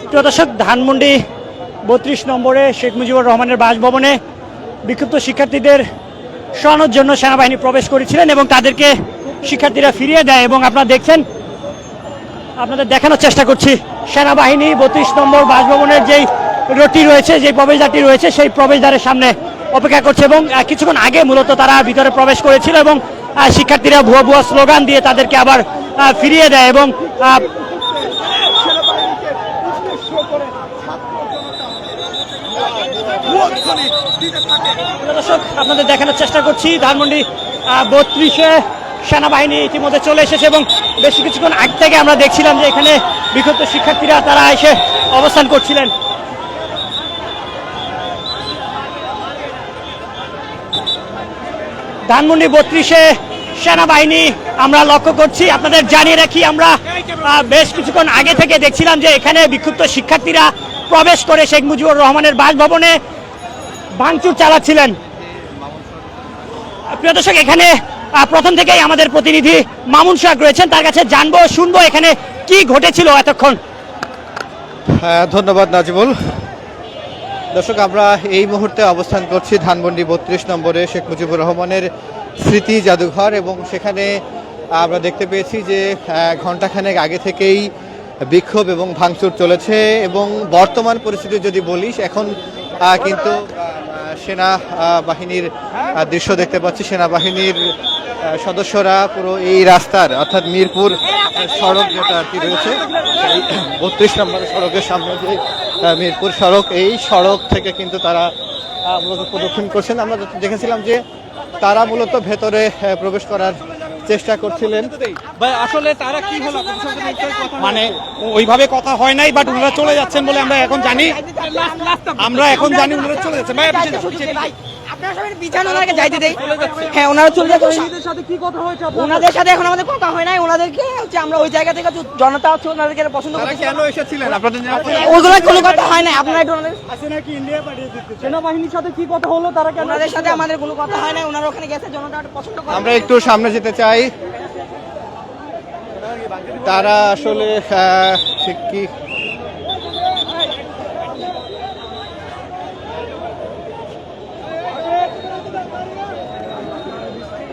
প্রিয় দর্শক, ধানমন্ডি ৩২ নম্বরে শেখ মুজিবুর রহমানের বাসভবনে বিক্ষুব্ধ শিক্ষার্থীদের সরানোর জন্য সেনাবাহিনী প্রবেশ করেছিলেন এবং তাদেরকে শিক্ষার্থীরা ফিরিয়ে দেয়। এবং আপনারা দেখছেন, আপনাদের দেখানোর চেষ্টা করছি, সেনাবাহিনী ৩২ নম্বর বাসভবনের যেই রোডটি রয়েছে, যে প্রবেশদ্বারটি রয়েছে, সেই প্রবেশদ্বারের সামনে অপেক্ষা করছে। এবং কিছুক্ষণ আগে মূলত তারা ভিতরে প্রবেশ করেছিল এবং শিক্ষার্থীরা ভুয়া ভুয়া স্লোগান দিয়ে তাদেরকে আবার ফিরিয়ে দেয়। এবং দর্শক, আপনাদের দেখানোর চেষ্টা করছি, ধানমন্ডি ৩২-এ সেনাবাহিনী ইতিমধ্যে চলে এসেছে এবং বেশ কিছুক্ষণ আগ থেকে আমরা দেখছিলাম যে এখানে বিক্ষুব্ধ শিক্ষার্থীরা তারা এসে অবস্থান করছিলেন। ধানমন্ডি ৩২-এ সেনাবাহিনী আমরা লক্ষ্য করছি। আপনাদের জানিয়ে রাখি, আমরা বেশ কিছুক্ষণ আগে থেকে দেখছিলাম যে এখানে বিক্ষুব্ধ শিক্ষার্থীরা প্রবেশ করে শেখ মুজিবুর রহমানের বাসভবনে ভাঙচুর চালাচ্ছিলেন। প্রিয় দর্শক, এখানে প্রথম থেকেই আমাদের প্রতিনিধি মামুন সোহাগ রয়েছেন, তার কাছে জানবো শুনবো এখানে কি ঘটেছিল এতক্ষণ। ধন্যবাদ নাজিবুল। দর্শক, আমরা এই মুহূর্তে অবস্থান করছি ধানমন্ডি ৩২ নম্বরে শেখ মুজিবুর রহমানের স্মৃতি জাদুঘর এবং সেখানে আমরা দেখতে পেয়েছি যে ঘণ্টাখানেক আগে থেকেই বিক্ষোভ এবং ভাঙচুর চলেছে। এবং বর্তমান পরিস্থিতি যদি বলিস, এখন কিন্তু সেনাবাহিনীর দৃশ্য দেখতে পাচ্ছি। সেনাবাহিনীর সদস্যরা পুরো এই রাস্তার, অর্থাৎ মিরপুর সড়ক যেটা আর কি রয়েছে, এই ৩২ নম্বরের সড়কের সামনে যে মিরপুর সড়ক, এই সড়ক থেকে কিন্তু তারা মূলত প্রদক্ষিণ করছেন। আমরা দেখেছিলাম যে তারা মূলত ভেতরে প্রবেশ করার চেষ্টা করছিলেন। আসলে তারা কি হলো, মানে ওইভাবে কথা হয় নাই, বাট ওনারা চলে যাচ্ছেন বলে আমরা এখন জানি। ওনারা চলে যাচ্ছেন। হ্যাঁ, ওনারা চলে যাচ্ছে। ওনাদের সাথে এখন আমাদের কথা হয় নাই। ওনাদেরকে হচ্ছে আমরা ওই জায়গা থেকে জনতা হচ্ছে ওনাদেরকে পছন্দ করে। কেন এসেছিলেন আপনাদের? ওগুলো কোনো কথা হয় নাই। আপনারা একটু ওনাদের সেনাবাহিনীর সাথে কি কথা হলো, তারা কেন? ওনাদের সাথে আমাদের কোনো কথা হয় নাই। ওনারা ওখানে গেছে, জনতা পছন্দ করে। আমরা একটু সামনে যেতে চাই। তারা আসলে ঠিক কি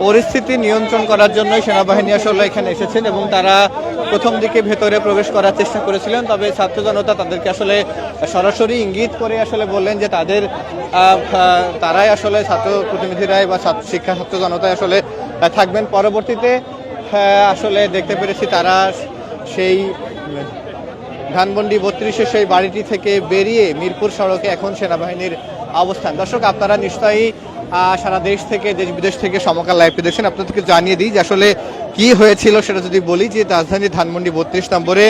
পরিস্থিতি নিয়ন্ত্রণ করার জন্য সেনাবাহিনী আসলে এখানে এসেছেন এবং তারা প্রথম দিকে ভেতরে প্রবেশ করার চেষ্টা করেছিলেন। তবে ছাত্র জনতা তাদেরকে আসলে সরাসরি ইঙ্গিত করে আসলে বললেন যে তারাই আসলে ছাত্র প্রতিনিধিরাই বা শিক্ষা ছাত্র জনতাই আসলে থাকবেন। পরবর্তীতে আসলে দেখতে পেরেছি তারা সেই ধানমন্ডি ৩২-এর সেই বাড়িটি থেকে বেরিয়ে মিরপুর সড়কে এখন সেনাবাহিনীর অবস্থান। দর্শক, আপনারা নিশ্চয়ই সারা দেশ থেকে, দেশ বিদেশ থেকে সমকাল লাইভটি দেখছেন। আপনাদেরকে জানিয়ে দিই যে আসলে কি হয়েছিল সেটা যদি বলি, যে রাজধানীর ধানমন্ডি ৩২ নম্বরে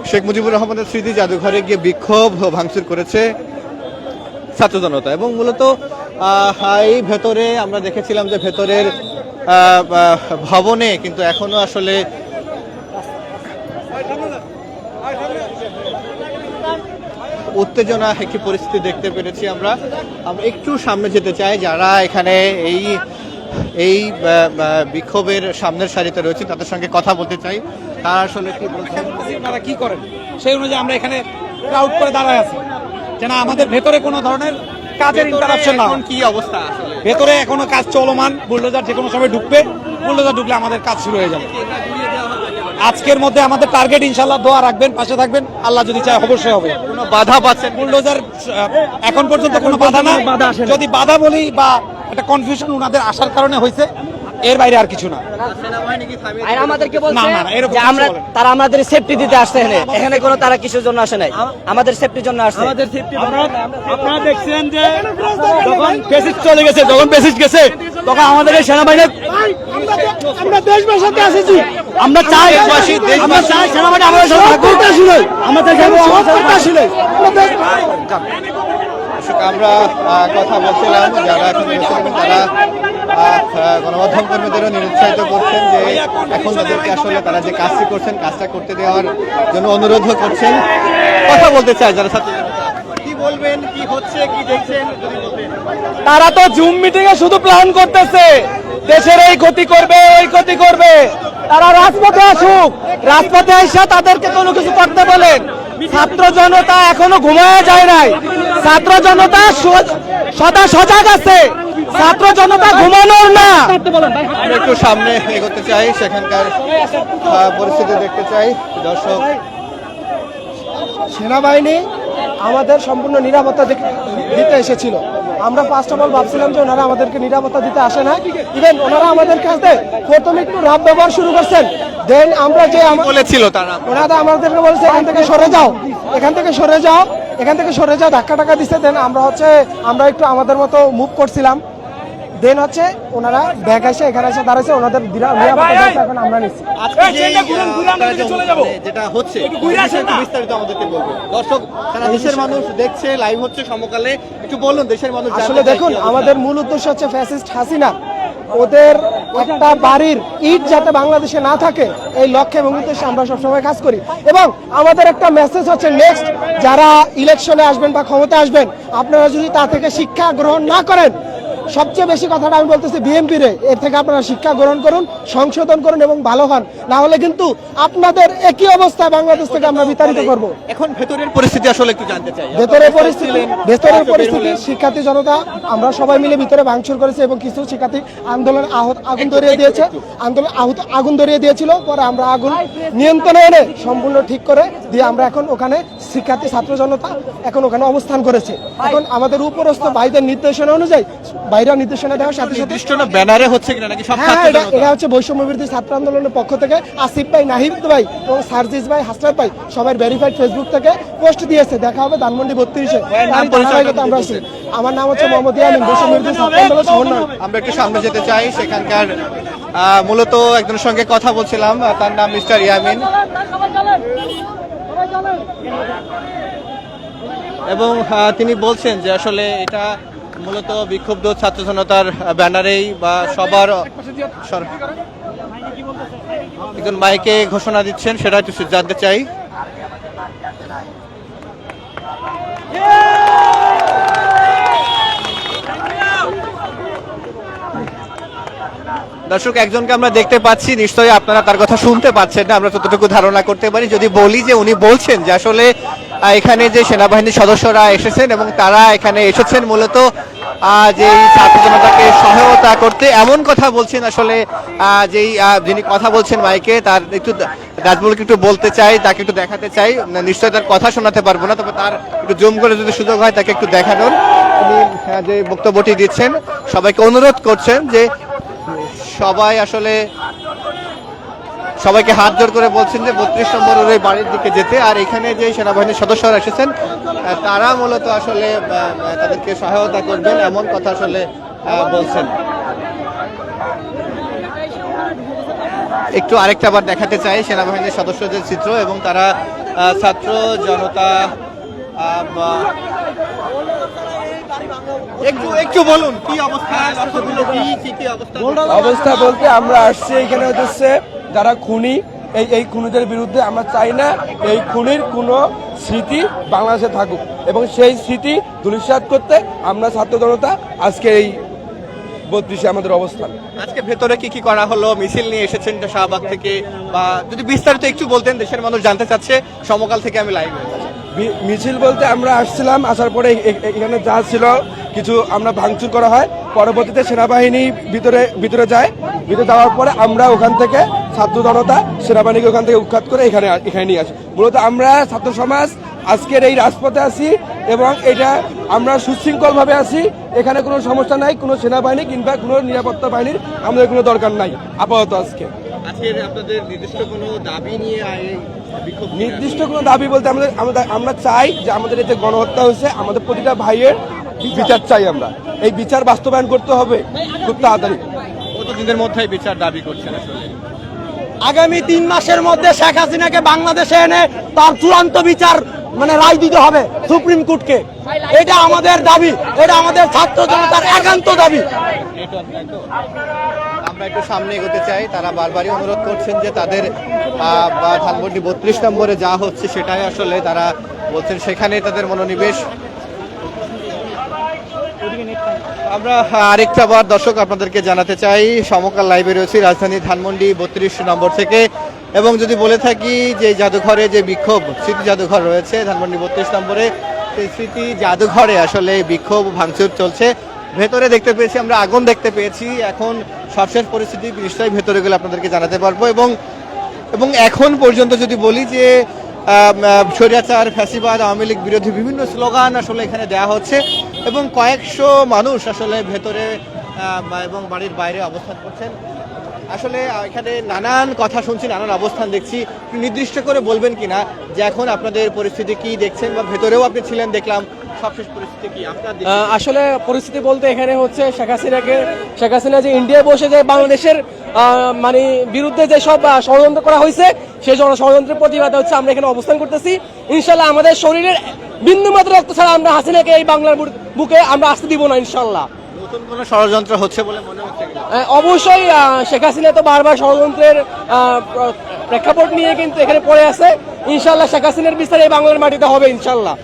শেখ মুজিবুর রহমানের স্মৃতি জাদুঘরে গিয়ে বিক্ষোভ ভাঙচুর করেছে ছাত্র জনতা। এবং মূলত এই ভেতরে আমরা দেখেছিলাম যে ভেতরের ভবনে কিন্তু এখনো আসলে উত্তেজনা একটি পরিস্থিতি দেখতে পেরেছি। আমরা একটু সামনে যেতে চাই। যারা এখানে এই বিক্ষোভের সামনের সারিতে রয়েছে তাদের সঙ্গে কথা বলতে চাই। তারা আসলে কি বলছেন, তারা কি করেন সেই অনুযায়ী আমরা এখানে ক্রাউড করে দাঁড়ায় আছি, যেন আমাদের ভেতরে কোনো ধরনের কাজের ইন্টারাপশন না। কি অবস্থা আসলে ভেতরে এখনো কাজ চলমান। বুলডোজার যে কোনো সময় ঢুকবে, বুলডোজার ঢুকলে আমাদের কাজ শুরু হয়ে যাবে। আজকের মধ্যে আমাদের টার্গেট, ইনশাল্লাহ দোয়া রাখবেন, পাশে থাকবেন, আল্লাহ যদি চায় অবশ্যই হবে। কোনো বাধা পাচ্ছেন? বুলডোজার এখন পর্যন্ত কোনো বাধা না। যদি বাধা বলি বা একটা কনফিউশন ওনাদের আসার কারণে হয়েছে, এর বাইরে আর কিছু না। আমাদেরকে বলছে যে তারা আমাদের সেফটি দিতে আসছে। এখানে কোনো তারা কিসের জন্য আসে নাই, আমাদের সেফটির জন্য আসছে। আপনারা দেখছেন যে যখন পেসিজ চলে গেছে, যখন পেসিজ গেছে, তখন আমাদের এই সেনাবাহিনী, আমরা দেশবাসীতে আসেছি। আমরা চাই সেনাবাহিনী আমাদের সাথে থাকুক। আমাদের আমরা কথা বলছিলাম যারা এখন তারা গণমাধ্যম কর্মীদেরও নিরুৎসাহিত করছেন যে এখন তাদেরকে আসলে তারা যে কাজটি করছেন কাজটা করতে দেওয়ার জন্য অনুরোধ করছেন। কথা বলতে চাই যারা ছাত্র, কি বলবেন, কি হচ্ছে, কি দেখছেন? তারা তো জুম মিটিং এ শুধু প্ল্যান করতেছে, দেশের এই ক্ষতি করবে, ওই ক্ষতি করবে। তারা রাজপথে আসুক, রাজপথে এসে তাদেরকে কোনো কিছু করতে বলেন। ছাত্র জনতা এখনো ঘুমায় যায় নাই, ছাত্র জনতা সদা সজাগ আছে, ছাত্র জনতা ঘুমানোর না। আমরা একটু সামনে এগোতে চাই, সেখানকার পরিস্থিতি দেখতে চাই। দর্শক, সেনাবাহিনী আমাদের সম্পূর্ণ নিরাপত্তা দিতে এসেছিল। আমরা ফার্স্ট অফ অল ভাবছিলাম যে ওনারা আমাদেরকে নিরাপত্তা দিতে আসে না, ইভেন ওনারা আমাদের কাছে প্রথমে একটু রাফ ব্যবহার শুরু করছেন। দেন আমরা যে বলেছিল তারা, ওনারা আমাদেরকে বলছে এখান থেকে সরে যাও, এখান থেকে সরে যাও, এখান থেকে সরে যাও, ধাক্কা টাকা দিচ্ছে। দেন আমরা একটু আমাদের মতো মুভ করছিলাম। দেন ওনারা ব্যাগ এসে এখানে এসে দাঁড়াইছে, ওনাদের নিরাপত্তা এখন আমরা নিচ্ছি। যেটা হচ্ছে বিস্তারিত আমাদেরকে বলবেন। দর্শক, সারা দেশের মানুষ দেখছে, লাইভ হচ্ছে সমকালে, একটু বলুন দেশের মানুষ। আসলে দেখুন, আমাদের মূল উদ্দেশ্য হচ্ছে ফ্যাসিস্ট হাসিনা ওদের একটা বাড়ির ইট যাতে বাংলাদেশে না থাকে, এই লক্ষ্যে এবং উদ্দেশ্যে আমরা সবসময় কাজ করি। এবং আমাদের একটা মেসেজ হচ্ছে, নেক্সট যারা ইলেকশনে আসবেন বা ক্ষমতা আসবেন, আপনারা যদি তা থেকে শিক্ষা গ্রহণ না করেন, সবচেয়ে বেশি কথাটা আমি বলতেছি বিএনপি রে, এর থেকে আপনারা শিক্ষা গ্রহণ করুন, সংশোধন করুন এবং ভালো হন, না হলে কিন্তু আপনাদের একই অবস্থা বাংলাদেশ থেকে আমরা বিতাড়িত করব। এখন ভেতরের পরিস্থিতি আসলে একটু জানতে চাই। ভেতরের পরিস্থিতি শিক্ষার্থী জনতা আমরা সবাই মিলে ভিতরে ভাঙচুর করেছে এবং কিছু শিক্ষার্থী আন্দোলন আগুন ধরিয়ে দিয়েছে, আগুন ধরিয়ে দিয়েছিল। পরে আমরা আগুন নিয়ন্ত্রণে এনে সম্পূর্ণ ঠিক করে দিয়ে আমরা এখন ওখানে শিক্ষার্থী ছাত্র জনতা এখন ওখানে অবস্থান করেছে। এখন আমাদের উপরস্থ ভাইদের নির্দেশনা অনুযায়ী, বাইরের নির্দেশনা দেওয়ার সাথে সাথে ব্যানারে হচ্ছে কিনা নাকি সব হ্যাঁ, এটা হচ্ছে বৈষম্য বিরোধী ছাত্র আন্দোলনের পক্ষ থেকে আসিফ ভাই, নাহিদ ভাই এবং সার্জিস ভাই, হাসনাত ভাই সবাই ভেরিফাইড ফেসবুক থেকে পোস্ট দিয়েছে। দেখা হবে ধানমন্ডি 32-এ। আমরা আছি। আমার নাম হচ্ছে মোহাম্মদ ইয়ামিন, বৈষম্য বিরোধী ছাত্র আন্দোলন সমন্বয়। আমরা একটু সামনে যেতে চাই, সেখানকার মূলত একজনের সঙ্গে কথা বলছিলাম, তার নাম মিস্টার ইয়ামিন, এবং তিনি বলছেন যে আসলে এটা মূলত বিক্ষুব্ধ ছাত্র জনতার ব্যানারেই বা সবার একজন মাইকে ঘোষণা দিচ্ছেন, সেটা একটু জানতে চাই। দর্শক, একজনকে আমরা দেখতে পাচ্ছি, নিশ্চয়ই আপনারা তার কথা শুনতে পাচ্ছেন না, আমরা ততটুকু ধারণা করতে পারি। যদি বলি যে উনি বলছেন যে আসলে এখানে যে সেনাবাহিনীর সদস্যরা এসেছেন এবং তারা এখানে এসেছেন মূলত যে ছাত্র জনতাকে সহায়তা করতে, এমন কথা বলছেন। আসলে যেই যিনি কথা বলছেন মাইকে, তার একটু রাজমুলকে একটু বলতে চাই, তাকে একটু দেখাতে চাই। নিশ্চয়ই তার কথা শোনাতে পারবো না, তবে তার একটু জুম করে যদি সুযোগ হয় তাকে একটু দেখানোর। তিনি যে বক্তব্যটি দিচ্ছেন, সবাইকে অনুরোধ করছেন যে সবাই আসলে সবাইকে হাত জোড় করে বলছেন যে 32 নম্বরের ওই বাড়ির দিকে যেতে। আর এখানে যে সেনাবাহিনীর সদস্যরা এসেছেন তারা মূলত আসলে তাদেরকে সহায়তা করবেন, এমন কথা আসলে বলছেন। একটু আরেকটা বার দেখাতে চাই সেনাবাহিনীর সদস্যদের চিত্র, এবং তারা ছাত্র জনতা একটু বলুন কি অবস্থা, অবস্থা বলতে আমরা আসছি এখানে হচ্ছে যারা খুনি, এই খুনিদের বিরুদ্ধে আমরা চাই না এই খুনির কোনো স্মৃতি বাংলাদেশে থাকুক, এবং সেই স্মৃতি ধূলিসাৎ করতে আমরা ছাত্র জনতা আজকে এই 32-এ আমাদের অবস্থান। আজকে ভেতরে কি কি করা হলো? মিছিল নিয়ে এসেছেন শাহবাগ থেকে, বা যদি বিস্তারিত একটু বলতেন, দেশের মানুষ জানতে চাচ্ছে। সমকাল থেকে আমি লাইভ মিছিল বলতে আমরা আসছিলাম, আসার পরে এখানে যা ছিল কিছু আমরা ভাঙচুর করা হয়, পরবর্তীতে সেনাবাহিনী ভিতরে যায়, ভিতরে যাওয়ার পরে আমরা ওখান থেকে ছাত্র জনতা সেনাবাহিনীকে ওখান থেকে উৎখাত করে এখানে নিয়ে আসি। মূলত আমরা ছাত্র সমাজ আজকের এই রাজপথে আছি এবং এটা আমরা সুশৃঙ্খলভাবে আছি, এখানে কোনো সমস্যা নাই, কোনো সেনাবাহিনী কিংবা কোনো নিরাপত্তা বাহিনীর আমাদের কোনো দরকার নাই আপাতত। আজকে আপনাদের নির্দিষ্ট কোনো দাবি নিয়ে নির্দিষ্ট কোনো দাবি বলতে আমরা চাই যে আমাদের এই যে গণহত্যা হয়েছে, আমাদের প্রতিটা ভাইয়ের বিচার চাই। আমরা এই বিচার বাস্তবায়ন করতে হবে খুব তাড়াতাড়ি। কতদিনের মধ্যে বিচার দাবি করছেন? আসলে আগামী 3 মাসের মধ্যে শেখ হাসিনাকে বাংলাদেশে এনে তার চূড়ান্ত বিচার রায় দিতে হবে সুপ্রিম কোর্টকে। এটা আমাদের দাবি, এটা আমাদের ছাত্র জনতার একান্ত দাবি। আমরা একটু সামনে এগোতে চাই। তারা বারবারই অনুরোধ করছেন যে তাদের ধানমন্ডি 32 নম্বরে যা হচ্ছে সেটাই আসলে তারা বলছেন সেখানে তাদের মনোনিবেশ। আমরা আরেকটা বার দর্শক আপনাদেরকে জানাতে চাই, সমকাল লাইভে রয়েছি রাজধানী ধানমন্ডি 32 নম্বর থেকে। এবং যদি বলে থাকি যে জাদুঘরে যে বিক্ষোভ স্মৃতি জাদুঘর রয়েছে ধানমন্ডি 32 নম্বরে, সেই স্মৃতি জাদুঘরে আসলে বিক্ষোভ ভাঙচুর চলছে। ভেতরে দেখতে পেয়েছি আমরা আগুন দেখতে পেয়েছি। এখন সবশেষ পরিস্থিতি নিশ্চয়ই ভেতরে গেলে আপনাদেরকে জানাতে পারবো। এবং এখন পর্যন্ত যদি বলি যে স্বৈরাচার, ফ্যাসিবাদ, আওয়ামী লীগ বিরোধী বিভিন্ন স্লোগান আসলে এখানে দেওয়া হচ্ছে এবং কয়েকশো মানুষ আসলে ভেতরে এবং বাড়ির বাইরে অবস্থান করছেন। আসলে এখানে নানান কথা শুনছি, নানান অবস্থান দেখছি। নির্দিষ্ট করে বলবেন কিনা যে এখন আপনাদের পরিস্থিতি কি দেখছেন, বা ভেতরেও আপনি ছিলেন দেখলাম, সবশেষ পরিস্থিতি কি আপনার? আসলে পরিস্থিতি বলতে এখানে হচ্ছে শেখ হাসিনা যে ইন্ডিয়ায় বসে যে বাংলাদেশের মানে বিরুদ্ধে যে সব ষড়যন্ত্র করা হয়েছে, সেই ষড়যন্ত্রের প্রতিবাদে হচ্ছে আমরা এখানে অবস্থান করতেছি। ইনশাল্লাহ আমাদের শরীরের বিন্দু মাত্র রক্ত ছাড়া আমরা হাসিনাকে এই বাংলার বুকে আমরা আসতে দিব না ইনশাল্লাহ। নতুন কোনো ষড়যন্ত্র হচ্ছে বলে মনে হচ্ছে কিনা? অবশ্যই শেখ হাসিনা তো বারবার ষড়যন্ত্রের প্রেক্ষাপট নিয়ে কিন্তু এখানে পড়ে আছে। ইনশাল্লাহ শেখ হাসিনার বিচার এই বাংলার মাটিতে হবে ইনশাল্লাহ।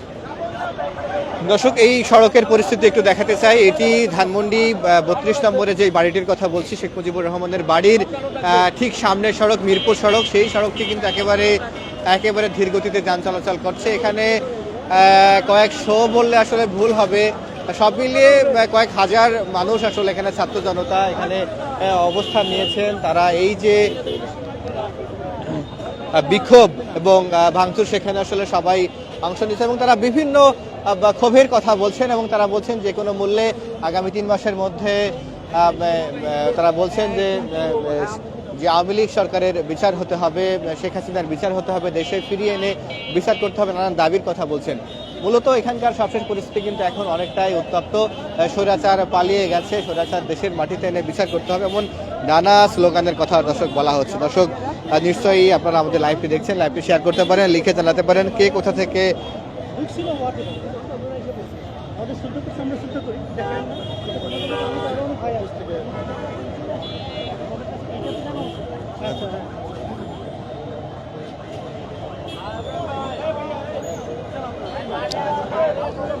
দর্শক, এই সড়কের পরিস্থিতি একটু দেখাতে চাই। এটি ধানমন্ডি 32 নম্বরে যে বাড়িটির কথা বলছি, শেখ মুজিবুর রহমানের বাড়ির ঠিক সামনের সড়ক মিরপুর সড়ক। সেই সড়কটি কিন্তু একেবারে ধীর গতিতে যান চলাচল করছে। এখানে কয়েকশো বললে আসলে ভুল হবে, সব মিলিয়ে কয়েক হাজার মানুষ আসলে এখানে ছাত্র জনতা এখানে অবস্থান নিয়েছেন। তারা এই যে বিক্ষোভ এবং ভাঙচুর, সেখানে আসলে সবাই অংশ নিচ্ছে এবং তারা বিভিন্ন ক্ষোভের কথা বলছেন এবং তারা বলছেন যে কোনো মূল্যে আগামী 3 মাসের মধ্যে তারা বলছেন যে আওয়ামী লীগ সরকারের বিচার হতে হবে, শেখ হাসিনার বিচার হতে হবে, দেশে ফিরিয়ে এনে বিচার করতে হবে, নানান দাবির কথা বলছেন। মূলত এখানকার সবশেষ পরিস্থিতি কিন্তু এখন অনেকটাই উত্তপ্ত। স্বৈরাচার পালিয়ে গেছে, স্বৈরাচার দেশের মাটিতে এনে বিচার করতে হবে, এমন নানা স্লোগানের কথা দর্শক বলা হচ্ছে। দর্শক, নিশ্চয়ই আপনারা আমাদের লাইভটি দেখছেন, লাইভটি শেয়ার করতে পারেন, লিখে জানাতে পারেন কে কোথা থেকে।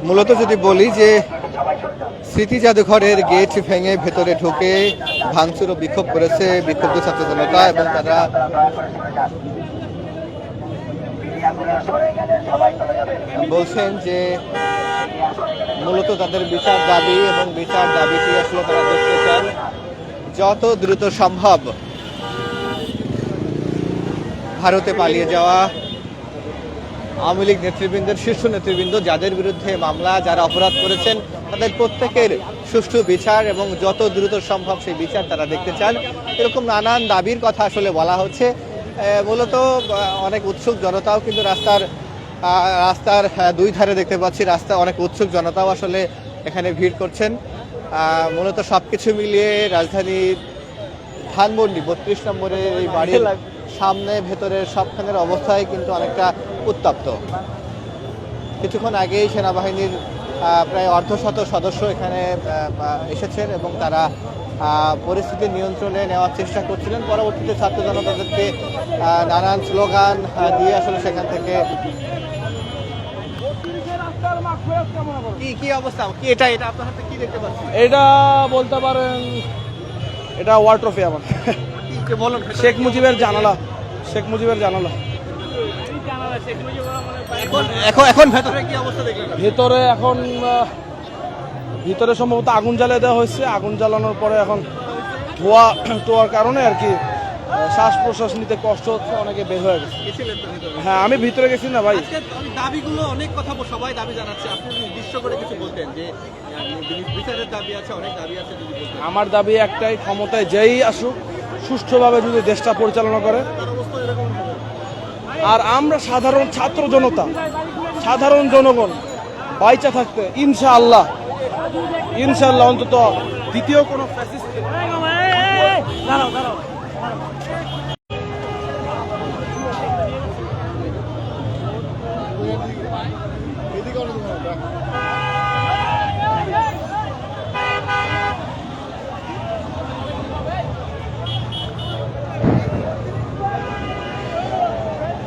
মূলত যদি বলি যে স্মৃতি জাদুঘরের গেট ভেঙে ভেতরে ঢুকে ভাঙচুর ও বিক্ষোভ করেছে বিক্ষুব্ধ ছাত্র জনতা এবং তারা বলছেন যে মূলত তাদের বিচার দাবি এবং বিচার দাবিটি আসলে তারা দেখতে চান যত দ্রুত সম্ভব ভারতে পালিয়ে যাওয়া আওয়ামী লীগ নেতৃবৃন্দের শীর্ষ নেতৃবৃন্দ, যাদের বিরুদ্ধে মামলা, যারা অপরাধ করেছেন, তাদের প্রত্যেকের সুষ্ঠু বিচার এবং যত দ্রুত সম্ভব সেই বিচার তারা দেখতে চান। এরকম নানান দাবির কথা আসলে বলা হচ্ছে। মূলত অনেক উৎসুক জনতাও কিন্তু রাস্তার দুই ধারে দেখতে পাচ্ছি, রাস্তা অনেক উৎসুক জনতাও আসলে এখানে ভিড় করছেন। মূলত সবকিছু মিলিয়ে রাজধানীর ধানমন্ডি 32 নম্বরে এই বাড়ির সামনে ভেতরের সবখানের অবস্থায় কিন্তু অনেকটা উত্তপ্ত। কিছুক্ষণ আগেই সেনাবাহিনীর প্রায় অর্ধশত সদস্য এখানে এসেছেন এবং তারা পরিস্থিতি নিয়ন্ত্রণে নেওয়ার চেষ্টা করছিলেন। পরবর্তীতে ছাত্র জনতাদেরকে নানান স্লোগান দিয়ে আসলে সেখান থেকে কি অবস্থা, কি এটা আপনার হাতে কি দেখতে পাচ্ছেন? এটা বলতে পারেন এটা ওয়ার ট্রফি আমার বলুন। শেখ মুজিবের জানালা, শেখ মুজিবের জানালা। এখন ভেতরে কি অবস্থা দেখলেন? ভিতরে সম্ভবত আগুন জ্বালিয়ে দেওয়া হয়েছে। আগুন জ্বালানোর পরে এখন ধোয়া টোয়ার কারণে আর কি শ্বাস প্রশ্বাস নিতে কষ্ট হচ্ছে, অনেকে বের হয়ে গেছে। হ্যাঁ, আমি ভিতরে গেছি না ভাই। দাবিগুলো অনেক কথা সবাই দাবি জানাচ্ছে, আপনি নির্দিষ্ট করে কিছু বলতেন যে বিচারের দাবি আছে, অনেক দাবি আছে। আমার দাবি একটাই, ক্ষমতায় যেই আসুক সুষ্ঠুভাবে যদি দেশটা পরিচালনা করে। আর আমরা সাধারণ ছাত্র জনতা, সাধারণ জনগণ বাইচা থাকতে ইনশাআল্লাহ অন্তত দ্বিতীয় কোনো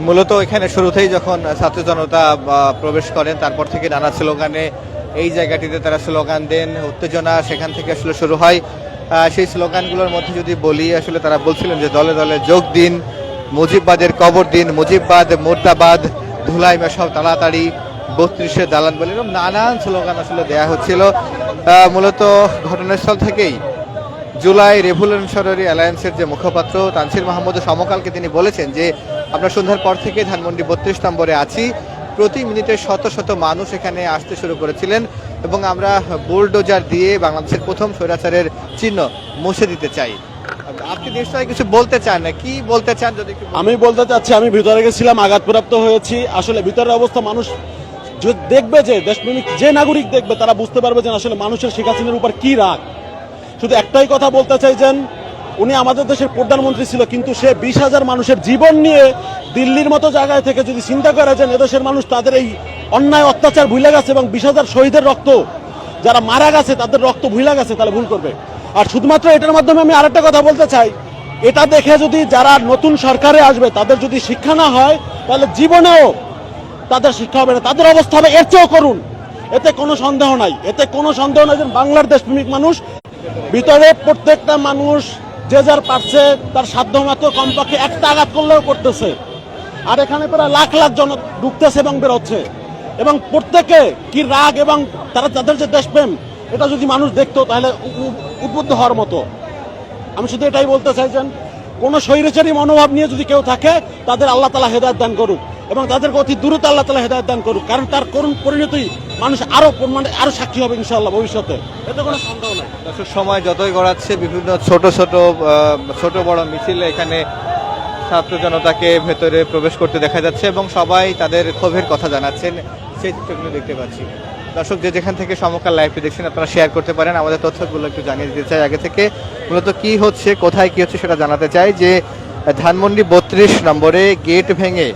মূলত এখানে শুরুতেই যখন ছাত্র জনতা প্রবেশ করেন, তারপর থেকে নানা স্লোগানে এই জায়গাটিতে তারা স্লোগান দেন, উত্তেজনা সেখান থেকে আসলে শুরু হয়। সেই স্লোগানগুলোর মধ্যে যদি বলি, আসলে তারা বলছিলেন যে দলে দলে যোগ দিন, মুজিববাদের কবর দিন, মুজিববাদ, মুর্দাবাদ, ধুলাই মেশাও তাড়াতাড়ি, 32-এর দালান বলে এরকম নানান স্লোগান আসলে দেয়া হচ্ছিল। মূলত ঘটনাস্থল থেকেই জুলাই রেভলিউশনারি অ্যালায়েন্সের যে মুখপাত্র তানসির মাহমুদ সমকালকে তিনি বলেছেন যে আমরা সন্ধ্যার পর থেকে ধানমন্ডি 32 নম্বরে আছি, প্রতি মিনিটে শত শত মানুষ এখানে আসতে শুরু করেছিলেন এবং আমরা বুলডোজার দিয়ে বাংলাদেশের প্রথম স্বৈরাচারের চিহ্ন মুছে দিতে চাই। আপনি নিশ্চয়ই কিছু বলতে চান, না কি বলতে চান যদি একটু বলেন? আমি বলতে চাচ্ছি, আমি ভিতরে গেছিলাম, আঘাতপ্রাপ্ত হয়েছি। আসলে ভিতরের অবস্থা মানুষ দেখবে, যে দেশপ্রেমিক যে নাগরিক দেখবে তারা বুঝতে পারবে যে আসলে মানুষের শেখ হাসিনার উপর কি রাগ। শুধু একটাই কথা বলতে চাই যে উনি আমাদের দেশের প্রধানমন্ত্রী ছিল, কিন্তু সে 20,000 মানুষের জীবন নিয়ে দিল্লির মতো জায়গায় থেকে যদি চিন্তা করে যে এদেশের মানুষ তাদের এই অন্যায় অত্যাচার ভুলে গেছে এবং 20,000 শহীদের রক্ত, যারা মারা গেছে তাদের রক্ত ভুলে গেছে, তাহলে ভুল করবে। আর শুধুমাত্র এটার মাধ্যমে আমি আরেকটা কথা বলতে চাই, এটা দেখে যদি যারা নতুন সরকারে আসবে তাদের যদি শিক্ষা না হয়, তাহলে জীবনেও তাদের শিক্ষা হবে না, তাদের অবস্থা হবে এর চেয়েও করুন। এতে কোনো সন্দেহ নাই, এতে কোনো সন্দেহ নাই যে বাংলার দেশপ্রেমিক মানুষ ভিতরে প্রত্যেকটা মানুষ যে যার পারছে তার সাধ্য মতো কমপক্ষে একটা আঘাত করলেও করতেছে। আর এখানে প্রায় লাখ লাখ জন ঢুকতেছে এবং বেরোচ্ছে, এবং প্রত্যেকে কি রাগ এবং তারা তাদের যে দেশপ্রেম, এটা যদি মানুষ দেখতো তাহলে উদ্বুদ্ধ হওয়ার মতো। আমি শুধু এটাই বলতে চাইছেন, কোনো স্বৈরাচারী মনোভাব নিয়ে যদি কেউ থাকে তাদের আল্লাহ তাআলা হেদায়েত দান করুক এবং তাদেরকে অতি দ্রুত আল্লাহ তাআলা হেদায়েত দান করুক, কারণ তার করুণ পরিণতি মানুষ আরো সাক্ষী হবে ইনশাআল্লাহ ভবিষ্যতে, এতে কোনো সন্দেহ নেই। দর্শক, সময় যতই গড়াচ্ছে বিভিন্ন ছোট বড় মিছিলে এখানে ছাত্র জনতাকে ভেতরে প্রবেশ করতে দেখা যাচ্ছে এবং সবাই তাদের ক্ষোভের কথা জানাচ্ছেন, সেই চিত্রগুলো দেখতে পাচ্ছি। দর্শক, যে যেখান থেকে সমকাল লাইভটি দেখছেন আপনারা শেয়ার করতে পারেন, আমাদের তথ্যগুলো একটু জানিয়ে দিতে চাই আগে থেকে। মূলত কি হচ্ছে, কোথায় কি হচ্ছে সেটা জানাতে চাই। যে ধানমন্ডি 32 নম্বরে গেট ভেঙে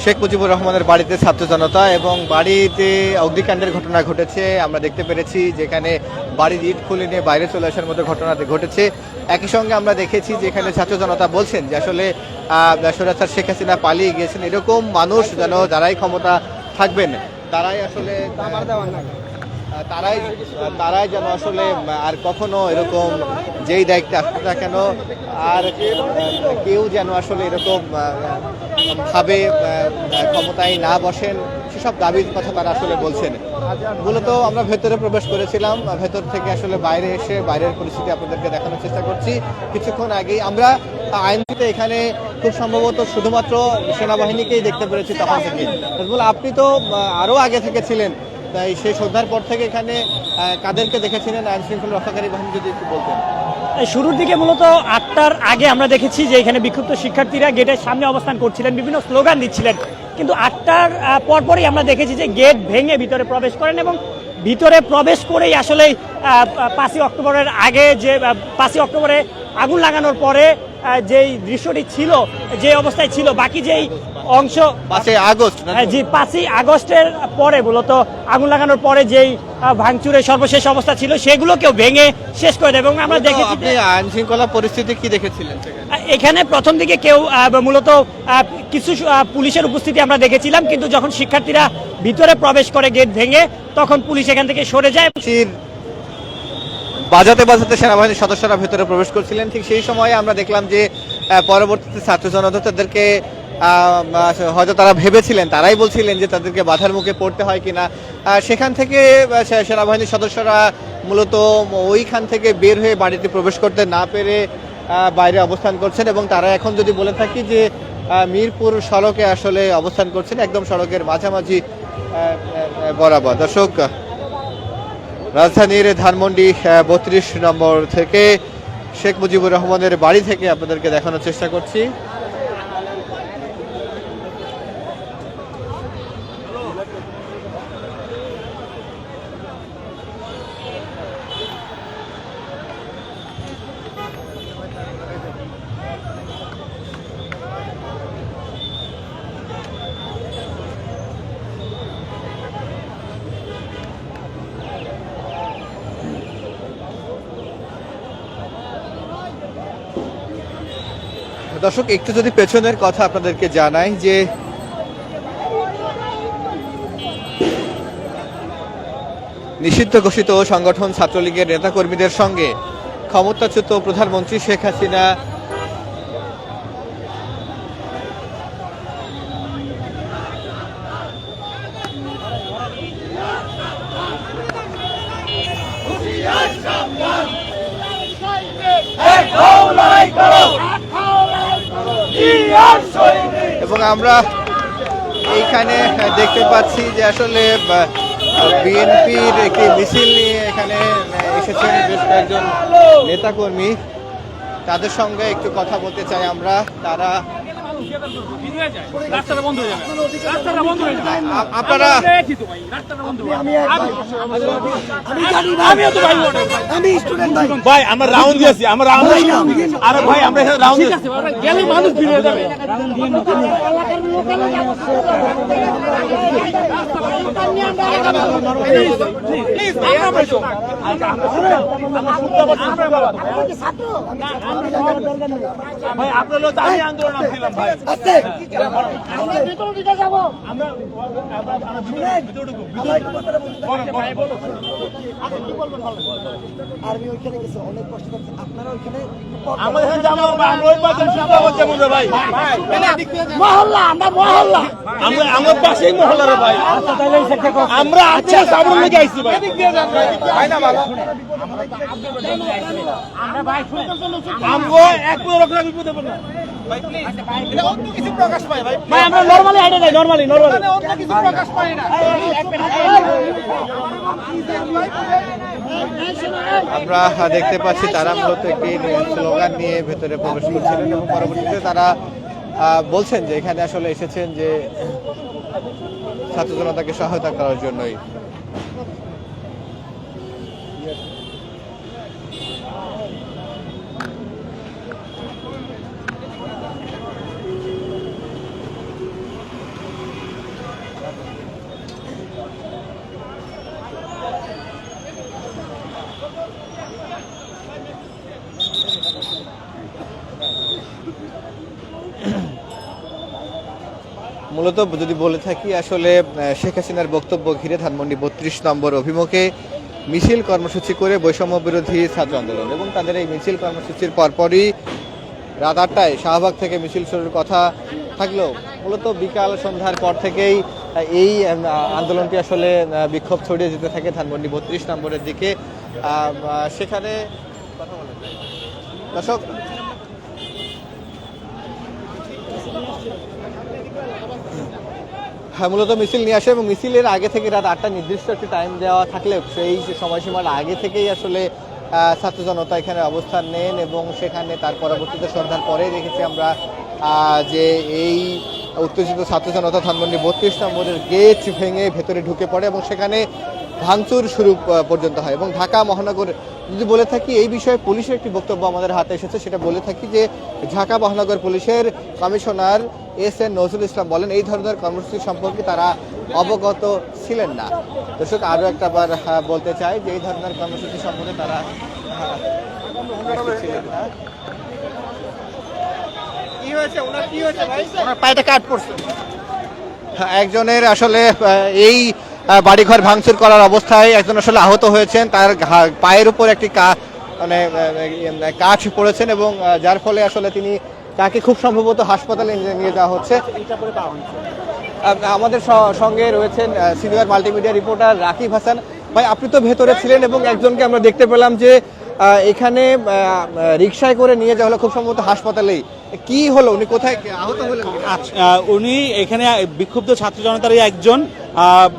শেখ মুজিবুর রহমানের বাড়িতে ছাত্র জনতা এবং বাড়িতে অগ্নিকাণ্ডের ঘটনা ঘটেছে আমরা দেখতে পেরেছি, যেখানে বাড়ির ইট খুলে নিয়ে বাইরে চলে আসার মতো ঘটনা ঘটেছে। একই সঙ্গে আমরা দেখেছি যে এখানে ছাত্র জনতা বলছেন যে আসলে স্বৈরাচার শেখ হাসিনা পালিয়ে গিয়েছেন, এরকম মানুষ যেন যারাই ক্ষমতা থাকবেন তারাই আসলে তারাই যেন আসলে আর কখনো এরকম যেই দায়িত্বে আসুক না কেন আর কেউ যেন আসলে এরকম ভাবে ক্ষমতায় না বসেন, সেসব দাবির কথা তারা আসলে বলছেন। মূলত আমরা ভেতরে প্রবেশ করেছিলাম, ভেতর থেকে আসলে বাইরে এসে বাইরের পরিস্থিতি আপনাদেরকে দেখানোর চেষ্টা করছি। কিছুক্ষণ আগেই আমরা আইনটিতে এখানে খুব সম্ভবত শুধুমাত্র সেনাবাহিনীকেই দেখতে পেরেছি তখন থেকে। আপনি তো আরো আগে থেকে ছিলেন, তাই সেই সন্ধ্যার পর থেকে এখানে কাদেরকে দেখেছিলেন আইন শৃঙ্খলা রক্ষাকারী বাহিনী, যদি একটু বলতেন। শুরুর দিকে মূলত 8টার আগে আমরা দেখেছি যে এখানে বিক্ষুব্ধ শিক্ষার্থীরা গেটের সামনে অবস্থান করছিলেন, বিভিন্ন স্লোগান দিচ্ছিলেন, কিন্তু 8টার পরপরই আমরা দেখেছি যে গেট ভেঙে ভিতরে প্রবেশ করেন এবং ভিতরে প্রবেশ করেই আসলে 5ই অক্টোবরের আগে যে 5ই অক্টোবরে আগুন লাগানোর পরে যেই দৃশ্যটি ছিল, যে অবস্থায় ছিল, বাকি যেই অংশ 5ই আগস্ট, জি 5ই আগস্টের পরে মূলত আগুন লাগানোর পরে যেই ভাঙচুরের সর্বশেষ অবস্থা ছিল সেগুলোকেও ভেঙে শেষ করে দেয়। এবং আমরা দেখেছি আইন শৃঙ্খলা পরিস্থিতি কি দেখেছিলেন এখানে প্রথম দিকে কেউ মূলত কিছু পুলিশের উপস্থিতি আমরা দেখেছিলাম, কিন্তু যখন শিক্ষার্থীরা ভিতরে প্রবেশ করে গেট ভেঙে তখন পুলিশ এখান থেকে সরে যায়। বাজাতে বাজাতে সেনাবাহিনীর সদস্যরা ভেতরে প্রবেশ করছিলেন, ঠিক সেই সময়ে আমরা দেখলাম যে পরবর্তীতে ছাত্র জনতা তাদেরকে হয়তো তারা ভেবেছিলেন, তারাই বলছিলেন যে তাদেরকে বাধার মুখে পড়তে হয় কিনা, সেখান থেকে সেনাবাহিনীর সদস্যরা মূলত ওইখান থেকে বের হয়ে বাড়িতে প্রবেশ করতে না পেরে বাইরে অবস্থান করছেন এবং তারা এখন যদি বলে থাকি যে মিরপুর সড়কে আসলে অবস্থান করছেন, একদম সড়কের মাঝামাঝি বরাবর। দর্শক, রাজধানীর ধানমন্ডি 32 নম্বর থেকে শেখ মুজিবুর রহমানের বাড়ি থেকে আপনাদেরকে দেখানোর চেষ্টা করছি। দর্শক, একটু যদি পেছনের কথা আপনাদেরকে জানাই যে নিষিদ্ধ ঘোষিত সংগঠন ছাত্রলীগের নেতাকর্মীদের সঙ্গে ক্ষমতাচ্যুত প্রধানমন্ত্রী শেখ হাসিনা এবং আমরা এইখানে দেখতে পাচ্ছি যে আসলে বিএনপির একটি মিছিল নিয়ে এখানে এসেছেন বেশ কয়েকজন নেতাকর্মী। তাদের সঙ্গে একটু কথা বলতে চাই আমরা। তারা আপনারা ভাই আমরা রাউন্ড দিয়েছি, আমরা রাউন্ড আরে ভাই আমরা রাউন্ড দিয়েছি গেলে মানুষ ভিড় হয়ে যাবে। ভাই আপনার আমি আন্দোলন দিলাম ভাই মহল্লা আমরা মহল্লা আমার পাশেই মহল্লা রে ভাই আমরা সামনে লেগে আইছি ভাই আমগো এক রকম বিপদে পড়না ভাই প্লিজ এটা অন্য কিছু প্রকাশ পায় ভাই আমরা নরমালি হাইটে যাই নরমালি অন্য কিছু প্রকাশ পায় না আমরা দেখতে পাচ্ছি তারা মূলত একটি স্লোগান নিয়ে ভেতরে প্রবেশ করছিলেন এবং পরবর্তীতে তারা বলছেন যে এখানে আসলে এসেছেন যে ছাত্র জনতাকে সহায়তা করার জন্যই। মূলত যদি বলে থাকি আসলে শেখ হাসিনার বক্তব্য ঘিরে ধানমন্ডি ৩২ নম্বর অভিমুখে মিছিল কর্মসূচি করে বৈষম্য বিরোধী ছাত্র আন্দোলন এবং তাদের এই মিছিল কর্মসূচির পরপরই রাত ৮টায় শাহবাগ থেকে মিছিল শুরুর কথা থাকলেও মূলত বিকাল সন্ধ্যার পর থেকেই এই আন্দোলনটি আসলে বিক্ষোভ ছড়িয়ে যেতে থাকে ধানমন্ডি ৩২ নম্বরের দিকে। সেখানে দর্শক মূলত মিছিল নিয়ে আসে এবং মিছিলের আগে থেকে রাত ৮টা নির্দিষ্ট একটি টাইম দেওয়া থাকলেও সেই সময়সীমার আগে থেকেই আসলে ছাত্র জনতা এখানে অবস্থান নেন এবং সেখানে তার পরবর্তীতে সন্ধ্যার পরে দেখেছি আমরা যে এই উত্তেজিত ছাত্র জনতা ধানমন্ডি ৩২ নম্বরের গেট ভেঙে ভেতরে ঢুকে পড়ে এবং সেখানে ভাঙচুর শুরু পর্যন্ত হয়। এবং ঢাকা মহানগর যদি বলে থাকি এই বিষয়ে পুলিশের একটি বক্তব্য আমাদের হাতে এসেছে, সেটা বলে থাকি যে ঢাকা মহানগর পুলিশের কমিশনার এস.এন. নজরুল ইসলাম বলেন এই ধরনের কর্মসূচি সম্পর্কে তারা অবগত ছিলেন না। দর্শক আরও একটা বার বলতে চাই যে এই ধরনের কর্মসূচি সম্পর্কে তারা ছিলেন না। পায়েতে কাট পড়ছে একজনের আসলে এই বাড়িঘর ভাঙচুর করার অবস্থায় একজন আসলে আহত হয়েছেন, তার পায়ের উপর একটি মানে কাঠ পড়েছেন এবং যার ফলে আসলে তিনি তাকে খুব সম্ভবত হাসপাতালে নিয়ে যাওয়া হচ্ছে। আমাদের সঙ্গে রয়েছেন senior multimedia reporter Rakib Hasan. ভাই আপনি তো ভেতরে ছিলেন এবং একজনকে আমরা দেখতে পেলাম যে এখানে রিকশায় করে নিয়ে যাওয়া হলো খুব সম্ভবত হাসপাতালেই। কি হলো, উনি কোথায় আহত হলেন? উনি এখানে বিক্ষুব্ধ ছাত্র জনতারই একজন।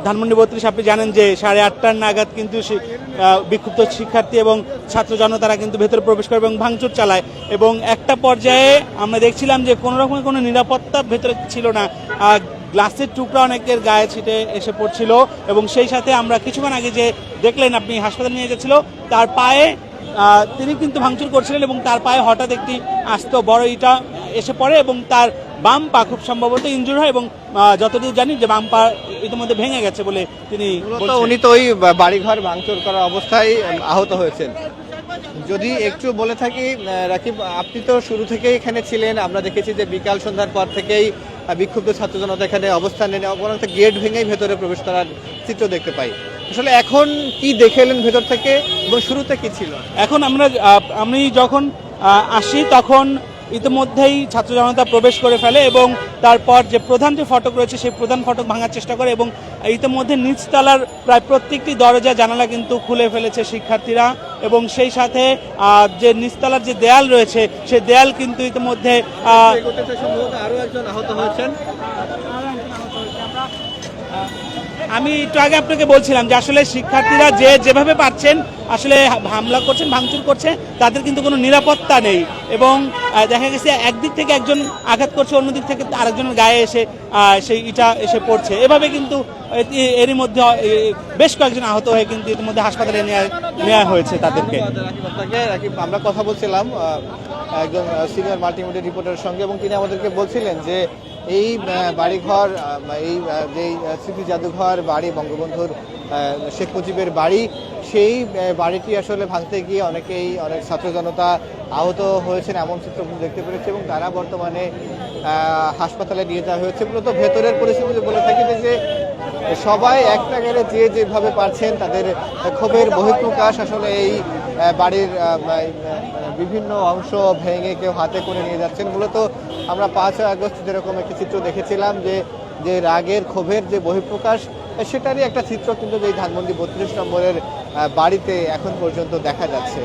ধানমন্ডি ৩২ আপনি জানেন যে 8:30 নাগাদ কিন্তু বিক্ষুব্ধ শিক্ষার্থী এবং ছাত্র জনতারা কিন্তু ভেতরে প্রবেশ করে এবং ভাঙচুর চালায় এবং একটা পর্যায়ে আমরা দেখছিলাম যে কোনো রকমের কোনো নিরাপত্তা ভেতরে ছিল না, গ্লাসের টুকরা অনেকের গায়ে ছিটে এসে পড়ছিল এবং সেই সাথে আমরা কিছুক্ষণ আগে যে দেখলেন আপনি হাসপাতালে নিয়ে গেছিল তার পায়ে তিনি কিন্তু ভাঙচুর করছিলেন এবং তার পায়ে হঠাৎ একটি আস্ত বড় ইটা এসে পড়ে এবং তার বাম পা খুব সম্ভবত ইনজুর হয় এবং যতদূর জানি যে বাম পা ইতিমধ্যে ভেঙে গেছে বলে তিনি উনি তো ওই বাড়িঘর ভাঙচুর করা অবস্থায় আহত হয়েছেন। যদি একটু বলে থাকি রাকিব, আপনি তো শুরু থেকেই এখানে ছিলেন, আমরা দেখেছি যে বিকাল সন্ধ্যার পর থেকেই বিক্ষুব্ধ ছাত্র জনতা এখানে অবস্থান নেন, বরং গেট ভেঙেই ভেতরে প্রবেশ করার চিত্র দেখতে পাই। আসলে এখন কি দেখে এলেন ভেতর থেকে এবং শুরুতে কি ছিল? এখন আমি যখন আসি তখন ইতিমধ্যেই ছাত্র জনতা প্রবেশ করে ফেলে এবং তারপর যে প্রধান যে ফটক রয়েছে সেই প্রধান ফটক ভাঙার চেষ্টা করে এবং ইতিমধ্যে নিচতলার প্রায় প্রত্যেকটি দরজা জানালা কিন্তু খুলে ফেলেছে শিক্ষার্থীরা এবং সেই সাথে যে নিচতলার যে দেয়াল রয়েছে সেই দেয়াল কিন্তু ইতিমধ্যে আরো একজন আহত হয়েছেন। আমি একটু আগে আপনাকে বলছিলাম যে আসলে শিক্ষার্থীরা যেভাবে পারছেন আসলে হামলা করছেন, ভাঙচুর করছে, তাদের কিন্তু কোনো নিরাপত্তা নেই এবং দেখা গেছে একদিক থেকে একজন আঘাত করছে, অন্যদিক থেকে আরেকজনের গায়ে এসে সেই ইটা এসে পড়ছে। এভাবে কিন্তু এরই মধ্যে বেশ কয়েকজন আহত হয়ে কিন্তু ইতিমধ্যে হাসপাতালে নেওয়া হয়েছে তাদেরকে। আমরা কথা বলছিলাম একজন সিনিয়র মাল্টিমিডিয়া রিপোর্টারের সঙ্গে এবং তিনি আমাদেরকে বলছিলেন যে এই বাড়িঘর, এই যে স্মৃতি জাদুঘর বাড়ি, বঙ্গবন্ধুর শেখ মুজিবের বাড়ি, সেই বাড়িটি আসলে ভাঙতে গিয়ে অনেক ছাত্র জনতা আহত হয়েছেন এমন চিত্র দেখতে পেরেছে এবং তারা বর্তমানে হাসপাতালে নিয়ে যাওয়া হয়েছে। মূলত ভেতরের পরিস্থিতি বলে থাকি যে সবাই একটা গেলে যেভাবে পারছেন তাদের ক্ষোভের বহিঃপ্রকাশ আসলে এই বাড়ির বিভিন্ন অংশ ভেঙে কেউ হাতে করে নিয়ে যাচ্ছেন। মূলত আমরা 5 আগস্ট যেরকম একটি চিত্র দেখেছিলাম যে রাগের ক্ষোভের যে বহিঃপ্রকাশ, সেটারই একটা চিত্র কিন্তু এই ধানমন্ডি 32 নম্বরের বাড়িতে এখন পর্যন্ত দেখা যাচ্ছে।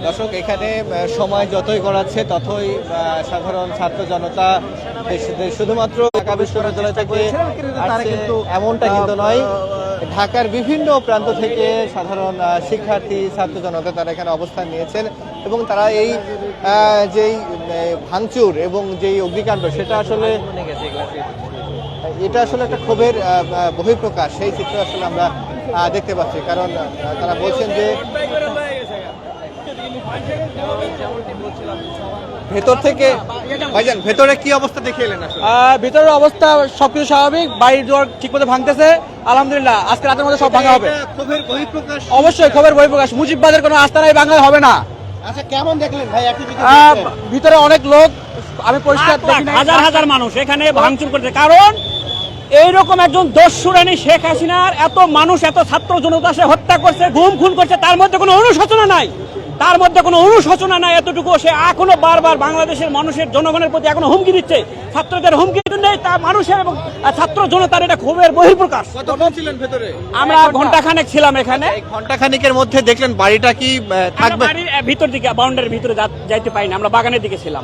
দর্শক, এখানে সময় যতই গড়াচ্ছে ততই সাধারণ ছাত্র জনতা শুধুমাত্র ঢাকা বিশ্ববিদ্যালয় থেকে কিন্তু এমনটা কিন্তু নয়, ঢাকার বিভিন্ন প্রান্ত থেকে সাধারণ শিক্ষার্থী ছাত্র জনতা তারা এখানে অবস্থান নিয়েছেন এবং তারা এই যেই ভাঙচুর এবং যেই অগ্নিকাণ্ড সেটা আসলে একটা ক্ষোভের বহিঃপ্রকাশ, সেই চিত্র আসলে আমরা দেখতে পাচ্ছি। কারণ তারা বলছেন যে ভেতর থেকে ভাইজান ভেতরে কি অবস্থা দেখে এলেন? ভিতরের অবস্থা সবকিছু স্বাভাবিক, বাড়ির জোর ঠিক মতো ভাঙতেছে আলহামদুলিল্লাহ। আজকে রাতের মধ্যে সব ভাঙা হবে। ক্ষোভের বহিঃপ্রকাশ, অবশ্যই ক্ষোভের বহিঃপ্রকাশ। মুজিববাদের কোনো আস্থা নাই, বাংলায় হবে না। আচ্ছা, কেমন দেখলেন ভাই? ভিতরে অনেক লোক, আমি পরিষ্কার হাজার হাজার মানুষ এখানে ভাঙচুর করছে। কারণ এইরকম একজন দস্যুরানী শেখ হাসিনার এত মানুষ, এত ছাত্র জনতা সে হত্যা করছে, গুম খুন করছে, তার মধ্যে কোনো অনুশোচনা নাই, এতটুকু সে এখনো বারবার বাংলাদেশের মানুষের জনগণের প্রতি এখনো হুমকি দিচ্ছে। ছাত্রদের হুমকি নেই, তা মানুষের এবং ছাত্র জনতার এটা ক্ষোভের বহিঃপ্রকাশ। কতক্ষণ ছিলেন ভেতরে? আমরা ঘন্টাখানেক ছিলাম এখানে। ঘন্টাখানেকের মধ্যে দেখলেন বাড়িটা কি থাকবে? বাড়ির ভিতর দিকে, বাউন্ডারির ভিতরে যাইতে পারিনি, আমরা বাগানের দিকে ছিলাম,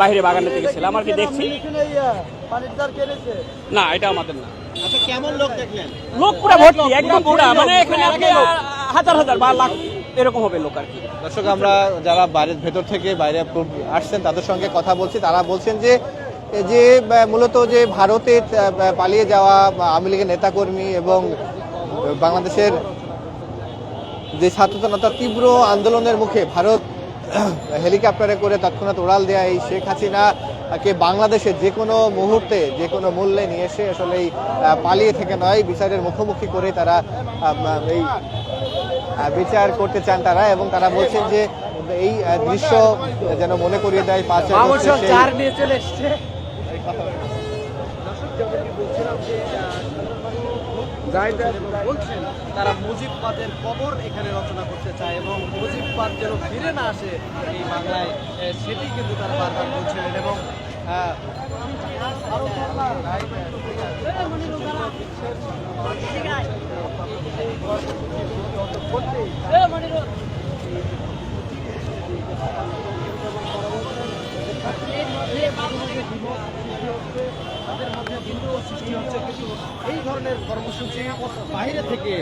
বাইরে বাগানের দিকে ছিলাম আর কি। দেখছি না, এটা আমাদের না। আচ্ছা, কেমন লোক দেখলেন? লোক পুরো ভর্তি, একদম পুরো, মানে এখানে হাজার হাজার বা লাখ এরকম হবে লোক আর কি। দর্শক, আমরা যারা বাড়ির ভেতর থেকে বাইরে আসছেন তাদের সঙ্গে কথা বলছি। তারা বলছেন যে মূলত যে ভারতে পালিয়ে যাওয়া আওয়ামী লীগের নেতাকর্মী এবং বাংলাদেশের যে ছাত্র জনতা তীব্র আন্দোলনের মুখে ভারত হেলিকপ্টারে করে তৎক্ষণাৎ উড়াল দেয়া এই শেখ হাসিনাকে বাংলাদেশে যে কোনো মুহূর্তে যে কোনো মূল্যে নিয়ে এসে আসলে এই পালিয়ে থেকে নয়, বিচারের মুখোমুখি করে তারা এই বিচার করতে চান তারা। এবং তারা বলছেন যে এই দৃশ্য যেন মনে করিয়ে দেয় 5 আগস্ট। বলছেন তারা মুজিববাদের কবর এখানে রচনা করতে চায় এবং মুজিববাদ যেন ফিরে না আসে এই বাংলায়, সেটি কিন্তু তারা বারবার বলছিলেন। এবং এই ধরনের কর্মসূচি বাইরে থেকে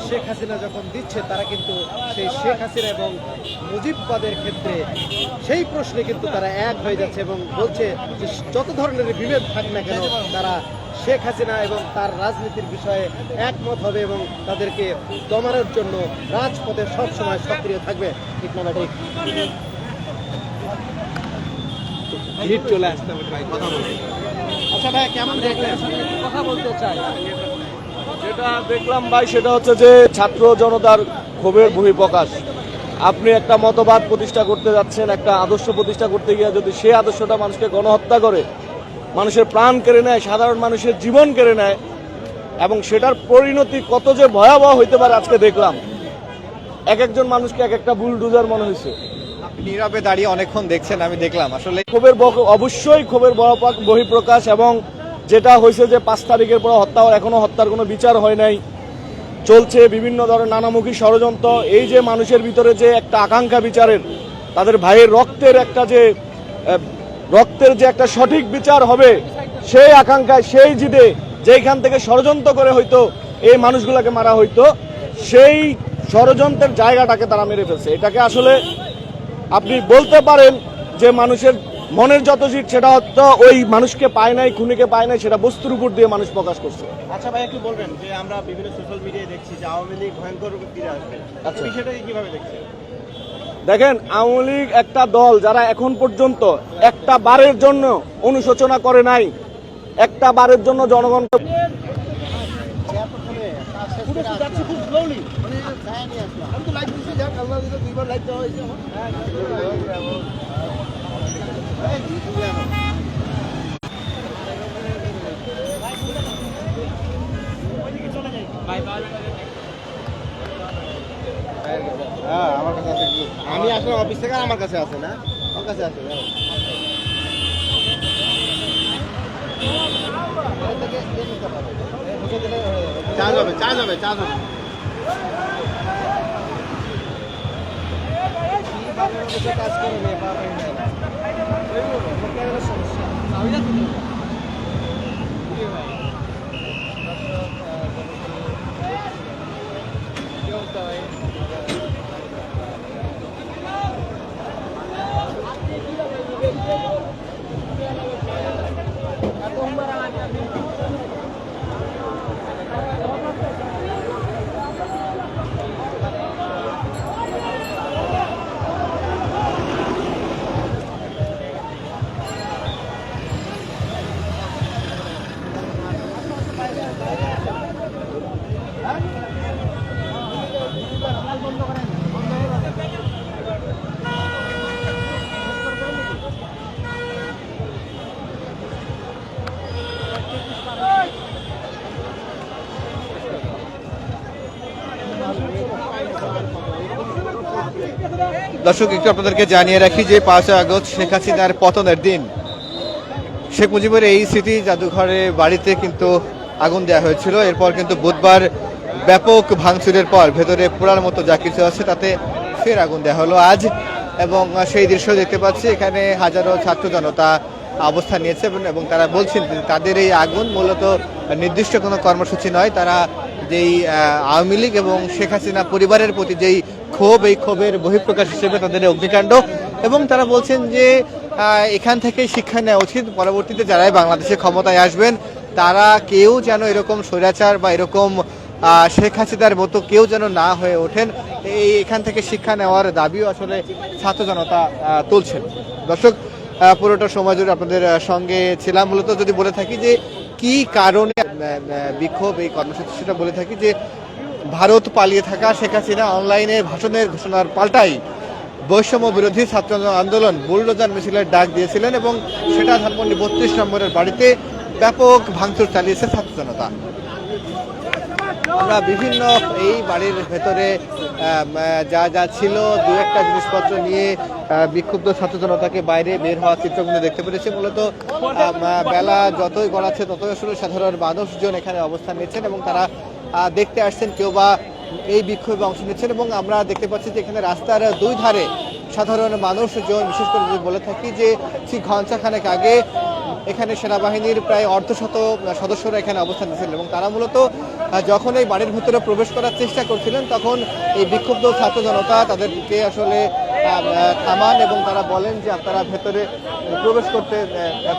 শেখ হাসিনা যখন দিচ্ছে, তারা কিন্তু সেই শেখ হাসিনা এবং মুজিববাদের ক্ষেত্রে সেই প্রশ্নে কিন্তু তারা এক হয়ে যাচ্ছে এবং বলছে যে যত ধরনের বিভেদ থাক না কেন তারা শেখ হাসিনা এবং তার রাজনীতির বিষয়ে একমত হবে এবং তাদেরকে দমানোর জন্য রাজপথে সবসময় সক্রিয় থাকবে। ঠিক না ঠিক? হিট চলে আসতে হবে ভাই, কথা বলতে। আচ্ছা ভাই, কেমন দেখলেন? কথা বলতে চাই। যেটা দেখলাম ভাই, সেটা হচ্ছে যে ছাত্র জনতার ক্ষোভের বহিঃপ্রকাশ। আপনি একটা মতবাদ প্রতিষ্ঠা করতে যাচ্ছেন, একটা আদর্শ প্রতিষ্ঠা করতে গিয়ে যদি সেই আদর্শটা মানুষকে গণহত্যা করে, মানুষের প্রাণ কেড়ে নেয়, সাধারণ মানুষের জীবন কেড়ে নেয়, এবং সেটার পরিণতি কত যে ভয়াবহ হইতে পারে আজকে দেখলাম। এক একজন মানুষকে এক একটা বুলডোজার মনে হয়েছে। নীরবে দাঁড়িয়ে অনেকক্ষণ দেখছেন, আমি দেখলাম আসলে অবশ্যই ক্ষোভের বহিঃপ্রকাশ। এবং যেটা হয়েছে যে 5 তারিখের পর হত্যা, এখনো হত্যার কোনো বিচার হয় নাই, চলছে বিভিন্ন ধরনের নানামুখী ষড়যন্ত্র। এই যে মানুষের ভিতরে যে একটা আকাঙ্ক্ষা বিচারের, তাদের ভাইয়ের রক্তের যে একটা সঠিক বিচার হবে, সেই আকাঙ্ক্ষায়, সেই জিদে যেখান থেকে ষড়যন্ত্র করে হয়তো এই মানুষগুলোকে মারা হইতো, সেই ষড়যন্ত্রের জায়গাটাকে তারা মেরে ফেলছে। এটাকে আসলে আপনি বলতে পারেন যে মানুষের মনের যত জিদ, সেটা হয়তো ওই মানুষকে পায় নাই, খুনিকে পায় নাই, সেটা বস্তুর উপর দিয়ে মানুষ প্রকাশ করছে। আচ্ছা ভাই, একটু বলবেন যে আমরা বিভিন্ন সোশ্যাল মিডিয়ায় দেখছি যে আওয়ামী লীগ ভয়ঙ্কর রূপে ফিরে আসবে, আচ্ছা, বিষয়টাকে কিভাবে দেখছেন? দেখেন, আওয়ামী লীগ একটা দল যারা এখন পর্যন্ত একটা বারের জন্য অনুশোচনা করে নাই, একটা বারের জন্য জনগণকে হ্যাঁ, আমার কাছে আছে। আমি আসলে অফিস থেকে, আমার কাছে আছে না, আমার কাছে আছে। চার্জ হবে, চার্জ হবে, চার্জ হবে। কাজ করে দর্শক, একটু আপনাদেরকে জানিয়ে রাখি যে 5 আগস্ট শেখ হাসিনার পতনের দিন শেখ মুজিবের এই স্মৃতি জাদুঘরে বাড়িতে কিন্তু আগুন দেওয়া হয়েছিল। এরপর কিন্তু বুধবার ব্যাপক ভাঙচুরের পর ভেতরে পোড়ার মতো যা কিছু আছে তাতে ফের আগুন দেওয়া হলো আজ, এবং সেই দৃশ্য দেখতে পাচ্ছি। এখানে হাজারো ছাত্র জনতা অবস্থান নিয়েছে এবং তারা বলছেন যে তাদের এই আগুন মূলত নির্দিষ্ট কোনো কর্মসূচি নয়, তারা যেই আওয়ামী লীগ এবং শেখ হাসিনা পরিবারের প্রতি যেই ক্ষোভ, এই ক্ষোভের বহিঃপ্রকাশ হিসেবে তাদের অগ্নিকাণ্ড। এবং তারা বলছেন যে এখান থেকে শিক্ষা নেওয়া উচিত, পরবর্তীতে যারাই বাংলাদেশে ক্ষমতায় আসবেন তারা কেউ যেন এরকম স্বৈরাচার বা এরকম শেখ হাসিনার মতো কেউ যেন না হয়ে ওঠেন, এখান থেকে শিক্ষা নেওয়ার দাবিও আসলে ছাত্র জনতা তুলছেন। দর্শক, পুরোটা সময় জুড়ে আপনাদের সঙ্গে ছিলাম। মূলত যদি বলে থাকি যে কি কারণে বিক্ষোভ, এই কর্মসূচি, সেটা বলে থাকি যে ভারত পালিয়ে থাকা শেখ হাসিনা অনলাইনে ভাষণের ঘোষণার পাল্টাই বৈষম্য বিরোধী ছাত্র আন্দোলন বুলডোজার মিছিলের ডাক দিয়েছিলেন এবং সেটা ধানমন্ডি 32 নম্বরের বাড়িতে ব্যাপক ভাঙচুর চালিয়েছে ছাত্র জনতা। আমরা বিভিন্ন এই বাড়ির ভেতরে যা যা ছিল দু একটা জিনিসপত্র নিয়ে বিক্ষুব্ধ ছাত্র জনতাকে বাইরে বের হওয়ার চিত্রগুলো দেখতে পেরেছি। মূলত বেলা যতই গড়াচ্ছে ততই আসলে সাধারণ মানুষজন এখানে অবস্থান নিচ্ছেন এবং তারা দেখতে আসছেন, কেউ বা এই বিক্ষোভে অংশ নিচ্ছেন। এবং আমরা দেখতে পাচ্ছি যে এখানে রাস্তার দুই ধারে সাধারণ মানুষজন, বিশেষ করে যদি বলে থাকি যে ঠিক ঘণ্টাখানেক আগে এখানে সেনাবাহিনীর প্রায় অর্ধশত সদস্যরা এখানে অবস্থান নিয়েছিলেন এবং তারা মূলত যখন এই বাড়ির ভিতরে প্রবেশ করার চেষ্টা করছিলেন তখন এই বিক্ষুব্ধ ছাত্র জনতা তাদেরকে আসলে থামান এবং তারা বলেন যে আপনারা ভেতরে প্রবেশ করতে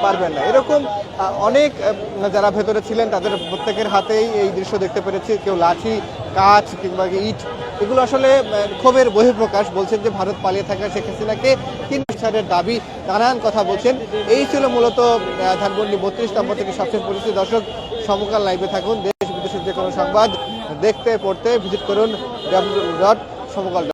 পারবেন না। এরকম অনেক যারা ভেতরে ছিলেন তাদের প্রত্যেকের হাতেই এই দৃশ্য দেখতে পেরেছি, কেউ লাঠি, কাঠ কিংবা ইট, এগুলো আসলে ক্ষোভের বহিঃপ্রকাশ। বলছেন যে ভারত পালিয়ে থাকা শেখ হাসিনাকে 3 বছরের দাবি, নানান কথা বলছেন। এই ছিল মূলত ধানমন্ডি 32 নম্বর থেকে সবচেয়ে পরিচিত। দর্শক, সমকাল লাইভে থাকুন। দেশ বিদেশের যে কোনো সংবাদ দেখতে পড়তে ভিজিট করুন www.সমকাল।